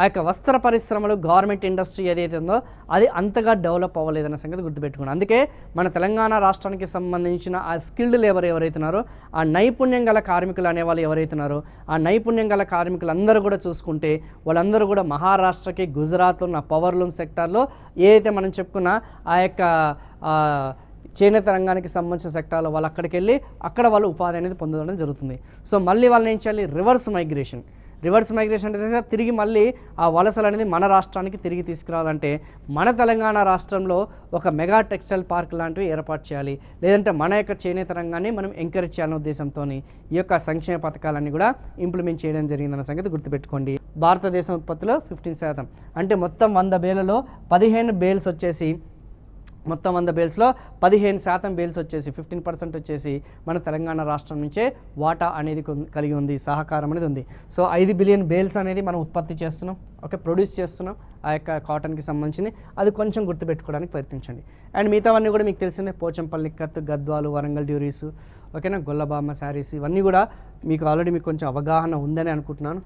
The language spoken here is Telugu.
ఆ యొక్క వస్త్ర పరిశ్రమలు గార్మెంట్ ఇండస్ట్రీ ఏదైతే ఉందో అది అంతగా డెవలప్ అవ్వలేదన్న సంగతి గుర్తుపెట్టుకోండి. అందుకే మన తెలంగాణ రాష్ట్రానికి సంబంధించిన ఆ స్కిల్డ్ లేబర్ ఎవరైతున్నారో, ఆ నైపుణ్యం గల కార్మికులు అనేవాళ్ళు ఎవరైతున్నారో, ఆ నైపుణ్యం గల కార్మికులందరూ కూడా చూసుకుంటే వాళ్ళందరూ కూడా మహారాష్ట్రకి, గుజరాత్లో ఉన్న పవర్లూమ్ సెక్టార్లో ఏదైతే మనం చెప్పుకున్న ఆ యొక్క చేనేత రంగానికి సంబంధించిన సెక్టార్లో వాళ్ళు అక్కడికి వెళ్ళి అక్కడ వాళ్ళు ఉపాధి అనేది పొందడం జరుగుతుంది. సో మళ్ళీ వాళ్ళని ఏం చేయాలి? రివర్స్ మైగ్రేషన్ అంటే తిరిగి మళ్ళీ ఆ వలసలు అనేది మన రాష్ట్రానికి తిరిగి తీసుకురావాలంటే మన తెలంగాణ రాష్ట్రంలో ఒక మెగా టెక్స్టైల్ పార్క్ లాంటివి ఏర్పాటు చేయాలి, లేదంటే మన యొక్క చేనేత రంగాన్ని మనం ఎంకరేజ్ చేయాలనే ఉద్దేశంతో ఈ యొక్క సంక్షేమ పథకాలన్నీ కూడా ఇంప్లిమెంట్ చేయడం జరిగిందన్న సంగతి గుర్తుపెట్టుకోండి. భారతదేశం ఉత్పత్తిలో 15% అంటే మొత్తం 100 బేలలో 15 బేల్స్ వచ్చేసి మొత్తం 100 బేల్స్లో 15% బేల్స్ వచ్చేసి 15% వచ్చేసి మన తెలంగాణ రాష్ట్రం నుంచే వాటా అనేది కలిగి ఉంది, సహకారం అనేది ఉంది. సో 5 బిలియన్ బేల్స్ అనేది మనం ఉత్పత్తి చేస్తున్నాం, ఓకే, ప్రొడ్యూస్ చేస్తున్నాం ఆ యొక్క కాటన్కి సంబంధించింది. అది కొంచెం గుర్తుపెట్టుకోవడానికి ప్రయత్నించండి. అండ్ మిగతావన్నీ కూడా మీకు తెలిసిందే, పోచంపల్లి కత్, గద్వాలు, వరంగల్ డ్యూరీస్, ఓకేనా, గొల్లబామ శారీస్, ఇవన్నీ కూడా మీకు ఆల్రెడీ మీకు కొంచెం అవగాహన ఉందని అనుకుంటున్నాను.